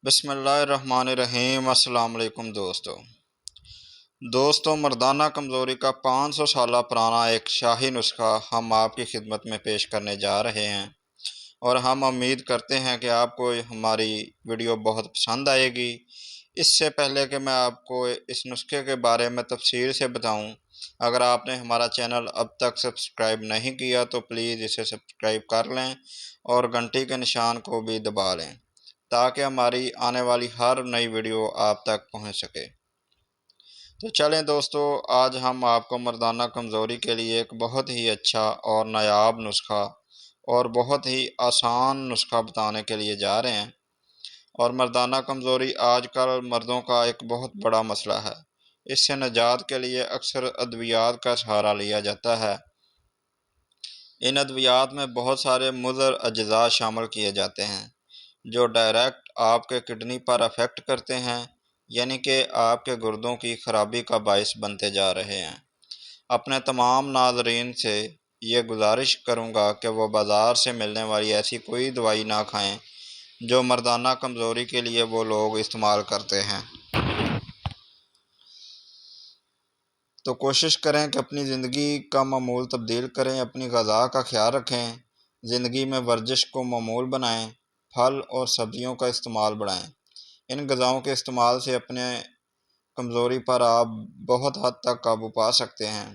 بسم اللہ الرحمن الرحیم۔ السلام علیکم دوستو مردانہ کمزوری کا 500 سالہ پرانا ایک شاہی نسخہ ہم آپ کی خدمت میں پیش کرنے جا رہے ہیں، اور ہم امید کرتے ہیں کہ آپ کو ہماری ویڈیو بہت پسند آئے گی۔ اس سے پہلے کہ میں آپ کو اس نسخے کے بارے میں تفصیل سے بتاؤں، اگر آپ نے ہمارا چینل اب تک سبسکرائب نہیں کیا تو پلیز اسے سبسکرائب کر لیں اور گھنٹی کے نشان کو بھی دبا لیں تاکہ ہماری آنے والی ہر نئی ویڈیو آپ تک پہنچ سکے۔ تو چلیں دوستو، آج ہم آپ کو مردانہ کمزوری کے لیے ایک بہت ہی اچھا اور نایاب نسخہ اور بہت ہی آسان نسخہ بتانے کے لیے جا رہے ہیں۔ اور مردانہ کمزوری آج کل مردوں کا ایک بہت بڑا مسئلہ ہے۔ اس سے نجات کے لیے اکثر ادویات کا سہارا لیا جاتا ہے۔ ان ادویات میں بہت سارے مضر اجزاء شامل کیے جاتے ہیں جو ڈائریکٹ آپ کے کڈنی پر افیکٹ کرتے ہیں، یعنی کہ آپ کے گردوں کی خرابی کا باعث بنتے جا رہے ہیں۔ اپنے تمام ناظرین سے یہ گزارش کروں گا کہ وہ بازار سے ملنے والی ایسی کوئی دوائی نہ کھائیں جو مردانہ کمزوری کے لیے وہ لوگ استعمال کرتے ہیں۔ تو کوشش کریں کہ اپنی زندگی کا معمول تبدیل کریں، اپنی غذا کا خیال رکھیں، زندگی میں ورزش کو معمول بنائیں، پھل اور سبزیوں کا استعمال بڑھائیں۔ ان غذاؤں کے استعمال سے اپنے کمزوری پر آپ بہت حد تک قابو پا سکتے ہیں۔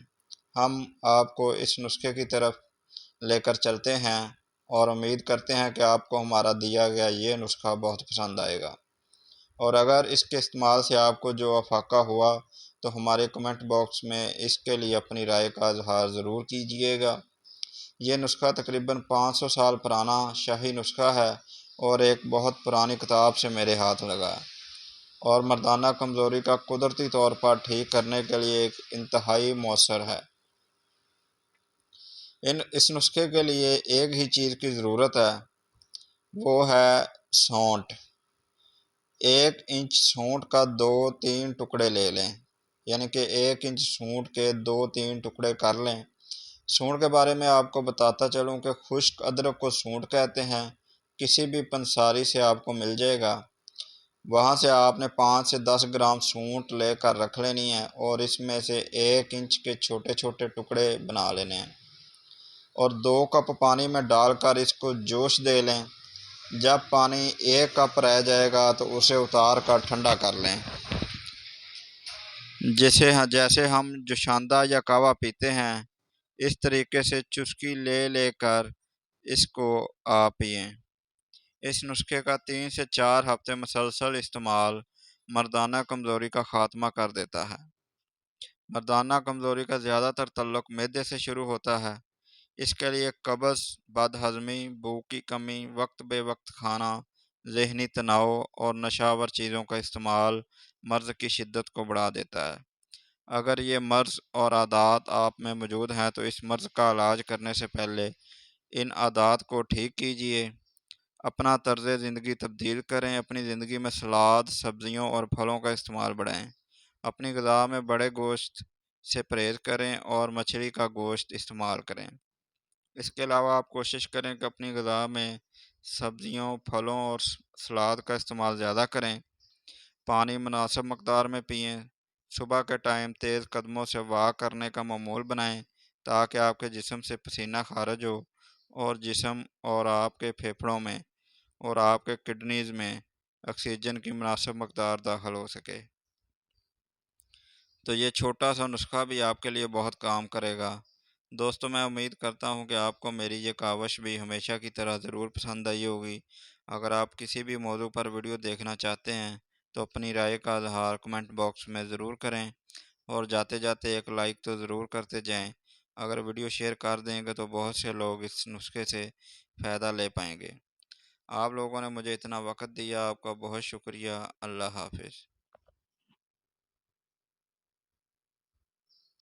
ہم آپ کو اس نسخے کی طرف لے کر چلتے ہیں اور امید کرتے ہیں کہ آپ کو ہمارا دیا گیا یہ نسخہ بہت پسند آئے گا، اور اگر اس کے استعمال سے آپ کو جو افاقہ ہوا تو ہمارے کمنٹ باکس میں اس کے لیے اپنی رائے کا اظہار ضرور کیجیے گا۔ یہ نسخہ تقریباً 500 سال پرانا شاہی نسخہ ہے اور ایک بہت پرانی کتاب سے میرے ہاتھ لگا ہے، اور مردانہ کمزوری کا قدرتی طور پر ٹھیک کرنے کے لیے ایک انتہائی مؤثر ہے۔ اس نسخے کے لیے ایک ہی چیز کی ضرورت ہے، وہ ہے سونٹھ۔ 1 انچ سونٹھ کا 2-3 ٹکڑے لے لیں، یعنی کہ 1 انچ سونٹھ کے 2-3 ٹکڑے کر لیں۔ سونٹھ کے بارے میں آپ کو بتاتا چلوں کہ خشک ادرک کو سونٹھ کہتے ہیں۔ کسی بھی پنساری سے آپ کو مل جائے گا، وہاں سے آپ نے 5 سے 10 گرام سونٹھ لے کر رکھ لینی ہے، اور اس میں سے 1 انچ کے چھوٹے چھوٹے ٹکڑے بنا لینے ہیں، اور 2 کپ پانی میں ڈال کر اس کو جوش دے لیں۔ جب پانی 1 کپ رہ جائے گا تو اسے اتار کر ٹھنڈا کر لیں۔ جیسے ہم جوشاندہ یا کہوہ پیتے ہیں، اس طریقے سے چسکی لے لے کر اس کو آپ پئیں۔ اس نسخے کا 3 سے 4 ہفتے مسلسل استعمال مردانہ کمزوری کا خاتمہ کر دیتا ہے۔ مردانہ کمزوری کا زیادہ تر تعلق معدے سے شروع ہوتا ہے۔ اس کے لیے قبض، بد ہضمی، بھوک کی کمی، وقت بے وقت کھانا، ذہنی تناؤ اور نشہ آور چیزوں کا استعمال مرض کی شدت کو بڑھا دیتا ہے۔ اگر یہ مرض اور عادات آپ میں موجود ہیں تو اس مرض کا علاج کرنے سے پہلے ان عادات کو ٹھیک کیجیے۔ اپنا طرز زندگی تبدیل کریں، اپنی زندگی میں سلاد، سبزیوں اور پھلوں کا استعمال بڑھائیں۔ اپنی غذا میں بڑے گوشت سے پرہیز کریں اور مچھلی کا گوشت استعمال کریں۔ اس کے علاوہ آپ کوشش کریں کہ اپنی غذا میں سبزیوں، پھلوں اور سلاد کا استعمال زیادہ کریں۔ پانی مناسب مقدار میں پئیں۔ صبح کے ٹائم تیز قدموں سے واک کرنے کا معمول بنائیں تاکہ آپ کے جسم سے پسینہ خارج ہو اور جسم اور آپ کے پھیپھڑوں میں اور آپ کے کڈنیز میں آکسیجن کی مناسب مقدار داخل ہو سکے۔ تو یہ چھوٹا سا نسخہ بھی آپ کے لیے بہت کام کرے گا۔ دوستو میں امید کرتا ہوں کہ آپ کو میری یہ کاوش بھی ہمیشہ کی طرح ضرور پسند آئی ہوگی۔ اگر آپ کسی بھی موضوع پر ویڈیو دیکھنا چاہتے ہیں تو اپنی رائے کا اظہار کمنٹ باکس میں ضرور کریں، اور جاتے جاتے ایک لائک تو ضرور کرتے جائیں۔ اگر ویڈیو شیئر کر دیں گے تو بہت سے لوگ اس نسخے سے فائدہ لے پائیں گے۔ آپ لوگوں نے مجھے اتنا وقت دیا، آپ کا بہت شکریہ۔ اللہ حافظ۔